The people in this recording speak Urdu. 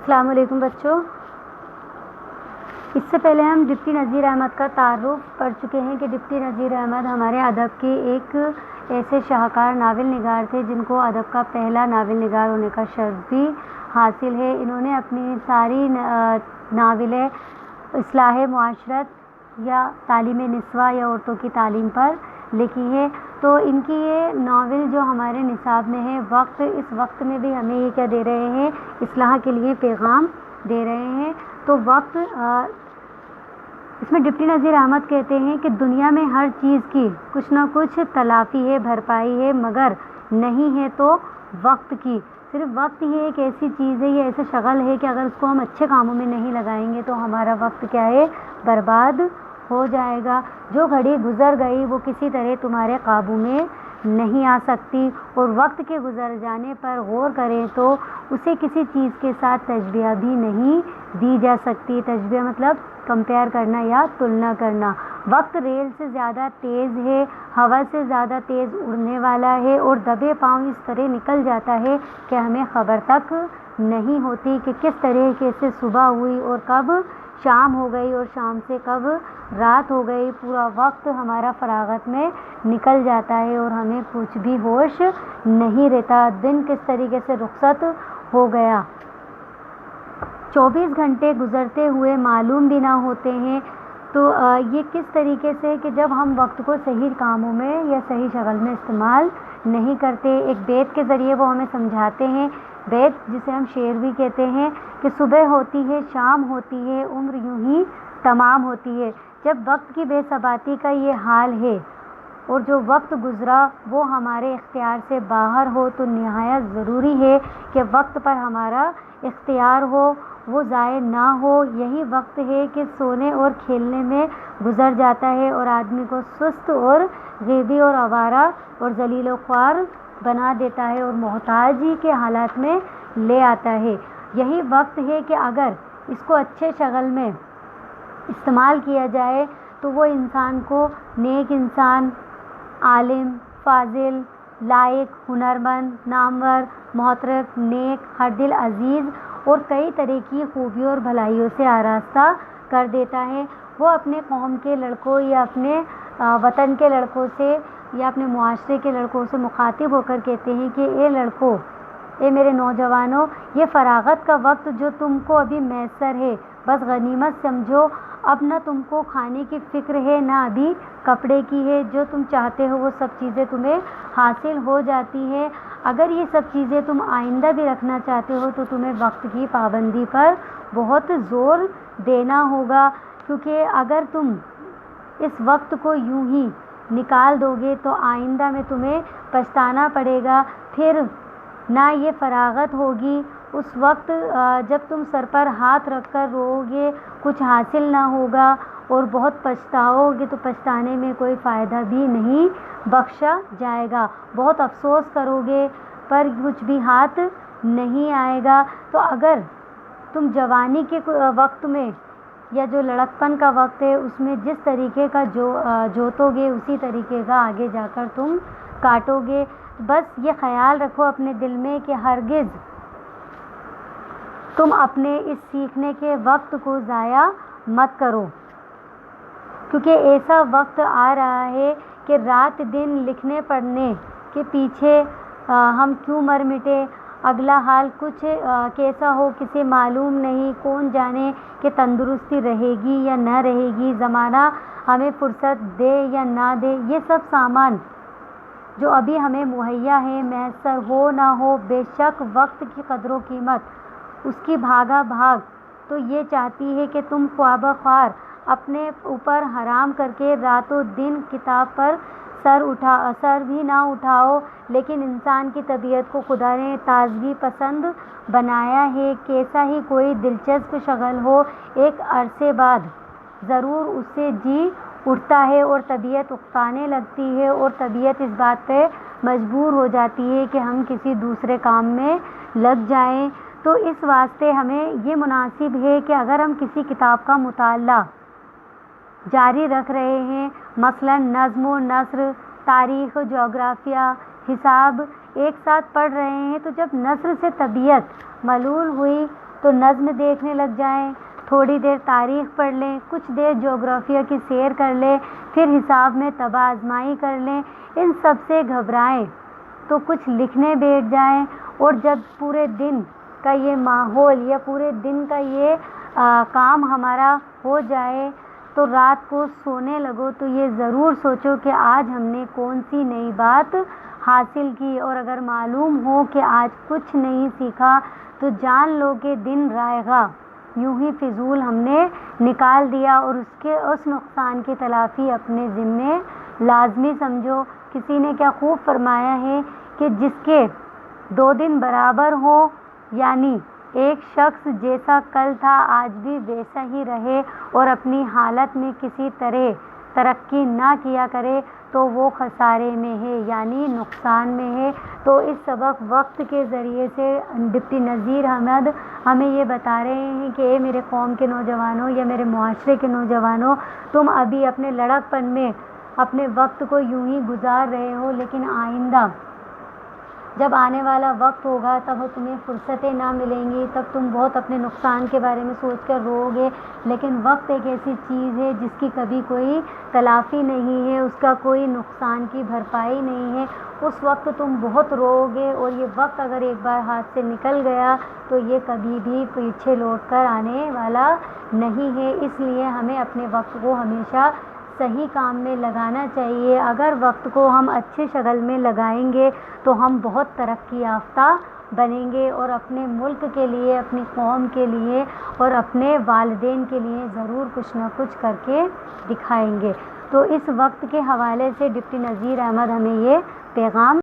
السلام علیکم بچوں، اس سے پہلے ہم ڈپٹی نذیر احمد کا تعارف پڑھ چکے ہیں کہ ڈپٹی نذیر احمد ہمارے ادب کے ایک ایسے شاہکار ناول نگار تھے جن کو ادب کا پہلا ناول نگار ہونے کا شرف بھی حاصل ہے۔ انہوں نے اپنی ساری ناولیں اصلاح معاشرت یا تعلیم نسواں یا عورتوں کی تعلیم پر لکھی ہے، تو ان کی یہ ناول جو ہمارے نصاب میں ہے اس وقت میں بھی ہمیں یہ کیا دے رہے ہیں، اصلاح کے لیے پیغام دے رہے ہیں۔ تو اس میں ڈپٹی نذیر احمد کہتے ہیں کہ دنیا میں ہر چیز کی کچھ نہ کچھ تلافی ہے، بھرپائی ہے، مگر نہیں ہے تو وقت کی۔ صرف وقت ہی ایک ایسی چیز ہے، یہ ایسا شغل ہے کہ اگر اس کو ہم اچھے کاموں میں نہیں لگائیں گے تو ہمارا وقت کیا ہے، برباد ہو جائے گا۔ جو گھڑی گزر گئی وہ کسی طرح تمہارے قابو میں نہیں آ سکتی، اور وقت کے گزر جانے پر غور کریں تو اسے کسی چیز کے ساتھ تشبیہ بھی نہیں دی جا سکتی۔ تشبیہ مطلب کمپیئر کرنا یا تلنا کرنا۔ وقت ریل سے زیادہ تیز ہے، ہوا سے زیادہ تیز اڑنے والا ہے، اور دبے پاؤں اس طرح نکل جاتا ہے کہ ہمیں خبر تک نہیں ہوتی کہ کس طریقے سے صبح ہوئی اور کب شام ہو گئی، اور شام سے کب رات ہو گئی۔ پورا وقت ہمارا فراغت میں نکل جاتا ہے اور ہمیں کچھ بھی ہوش نہیں رہتا، دن کس طریقے سے رخصت ہو گیا۔ 24 گھنٹے گزرتے ہوئے معلوم بھی نہ ہوتے ہیں۔ تو یہ کس طریقے سے کہ جب ہم وقت کو صحیح کاموں میں یا صحیح شغل میں استعمال نہیں کرتے۔ ایک بیت کے ذریعے وہ ہمیں سمجھاتے ہیں، بیت جسے ہم شعر بھی کہتے ہیں، کہ صبح ہوتی ہے، شام ہوتی ہے، عمر یوں ہی تمام ہوتی ہے۔ جب وقت کی بے ثباتی کا یہ حال ہے اور جو وقت گزرا وہ ہمارے اختیار سے باہر ہو، تو نہایت ضروری ہے کہ وقت پر ہمارا اختیار ہو، وہ ضائع نہ ہو۔ یہی وقت ہے کہ سونے اور کھیلنے میں گزر جاتا ہے اور آدمی کو سست اور غیبی اور آوارہ اور ذلیل و خوار بنا دیتا ہے اور محتاجی کے حالات میں لے آتا ہے۔ یہی وقت ہے کہ اگر اس کو اچھے شغل میں استعمال کیا جائے تو وہ انسان کو نیک انسان، عالم، فاضل، لائق، ہنرمند، نامور، محترف، نیک، ہر دل عزیز اور کئی طرح کی خوبیوں اور بھلائیوں سے آراستہ کر دیتا ہے۔ وہ اپنے قوم کے لڑکوں یا اپنے وطن کے لڑکوں سے یا اپنے معاشرے کے لڑکوں سے مخاطب ہو کر کہتے ہیں کہ اے لڑکوں، اے میرے نوجوانوں، یہ فراغت کا وقت جو تم کو ابھی میسر ہے بس غنیمت سمجھو۔ اب نہ تم کو کھانے کی فکر ہے، نہ ابھی کپڑے کی ہے، جو تم چاہتے ہو وہ سب چیزیں تمہیں حاصل ہو جاتی ہے۔ اگر یہ سب چیزیں تم آئندہ بھی رکھنا چاہتے ہو تو تمہیں وقت کی پابندی پر بہت زور دینا ہوگا، کیونکہ اگر تم اس وقت کو یوں ہی نکال دو گے تو آئندہ میں تمہیں پچھتانا پڑے گا۔ پھر نہ یہ فراغت ہوگی، اس وقت جب تم سر پر ہاتھ رکھ کر رو گے کچھ حاصل نہ ہوگا اور بہت پچھتاؤ گے تو پچھتانے میں کوئی فائدہ بھی نہیں بخشا جائے گا۔ بہت افسوس کرو گے پر کچھ بھی ہاتھ نہیں آئے گا۔ تو اگر تم جوانی کے وقت میں یا جو لڑکپن کا وقت ہے اس میں جس طریقے کا جوتو گے اسی طریقے کا آگے جا کر تم کاٹو گے۔ بس یہ خیال رکھو اپنے دل میں کہ ہرگز تم اپنے اس سیکھنے کے وقت کو ضائع مت کرو، کیونکہ ایسا وقت آ رہا ہے کہ رات دن لکھنے پڑھنے کے پیچھے ہم کیوں مر مٹے۔ اگلا حال کچھ کیسا ہو کسے معلوم نہیں، کون جانے کہ تندرستی رہے گی یا نہ رہے گی، زمانہ ہمیں فرصت دے یا نہ دے۔ یہ سب سامان جو ابھی ہمیں مہیا ہے، میسر ہو نہ ہو، بے شک وقت کی قدر و قیمت اس کی بھاگا بھاگ تو یہ چاہتی ہے کہ تم خواہ بخواہ اپنے اوپر حرام کر کے راتوں دن کتاب پر سر بھی نہ اٹھاؤ۔ لیکن انسان کی طبیعت کو خدا نے تازگی پسند بنایا ہے، کیسا ہی کوئی دلچسپ شغل ہو ایک عرصے بعد ضرور اس سے جی اٹھتا ہے اور طبیعت اکتانے لگتی ہے، اور طبیعت اس بات پہ مجبور ہو جاتی ہے کہ ہم کسی دوسرے کام میں لگ جائیں۔ تو اس واسطے ہمیں یہ مناسب ہے کہ اگر ہم کسی کتاب کا مطالعہ جاری رکھ رہے ہیں، مثلا نظم و نثر، تاریخ، جغرافیہ، حساب ایک ساتھ پڑھ رہے ہیں، تو جب نثر سے طبیعت ملول ہوئی تو نظم دیکھنے لگ جائیں، تھوڑی دیر تاریخ پڑھ لیں، کچھ دیر جغرافیہ کی سیر کر لیں، پھر حساب میں طبع آزمائی کر لیں۔ ان سب سے گھبرائیں تو کچھ لکھنے بیٹھ جائیں، اور جب پورے دن کا یہ ماحول یا پورے دن کا یہ کام ہمارا ہو جائے تو رات کو سونے لگو تو یہ ضرور سوچو کہ آج ہم نے کون سی نئی بات حاصل کی، اور اگر معلوم ہو کہ آج کچھ نہیں سیکھا تو جان لو کہ دن رائگاں یوں ہی فضول ہم نے نکال دیا، اور اس نقصان کی تلافی اپنے ذمے لازمی سمجھو۔ کسی نے کیا خوب فرمایا ہے کہ جس کے 2 دن برابر ہوں، یعنی ایک شخص جیسا کل تھا آج بھی ویسا ہی رہے اور اپنی حالت میں کسی طرح ترقی نہ کیا کرے تو وہ خسارے میں ہے، یعنی نقصان میں ہے۔ تو اس سبق وقت کے ذریعے سے ڈپٹی نذیر احمد ہمیں یہ بتا رہے ہیں کہ اے میرے قوم کے نوجوانوں یا میرے معاشرے کے نوجوانوں، تم ابھی اپنے لڑک پن میں اپنے وقت کو یوں ہی گزار رہے ہو، لیکن آئندہ جب آنے والا وقت ہوگا تب تمہیں فرصتیں نہ ملیں گی، تب تم بہت اپنے نقصان کے بارے میں سوچ کر رو گے، لیکن وقت ایک ایسی چیز ہے جس کی کبھی کوئی تلافی نہیں ہے، اس کا کوئی نقصان کی بھرپائی نہیں ہے۔ اس وقت تم بہت رو گے، اور یہ وقت اگر ایک بار ہاتھ سے نکل گیا تو یہ کبھی بھی پیچھے لوٹ کر آنے والا نہیں ہے۔ اس لیے ہمیں اپنے وقت کو ہمیشہ صحیح کام میں لگانا چاہیے۔ اگر وقت کو ہم اچھے شغل میں لگائیں گے تو ہم بہت ترقی یافتہ بنیں گے، اور اپنے ملک کے لیے، اپنی قوم کے لیے اور اپنے والدین کے لیے ضرور کچھ نہ کچھ کر کے دکھائیں گے۔ تو اس وقت کے حوالے سے ڈپٹی نذیر احمد ہمیں یہ پیغام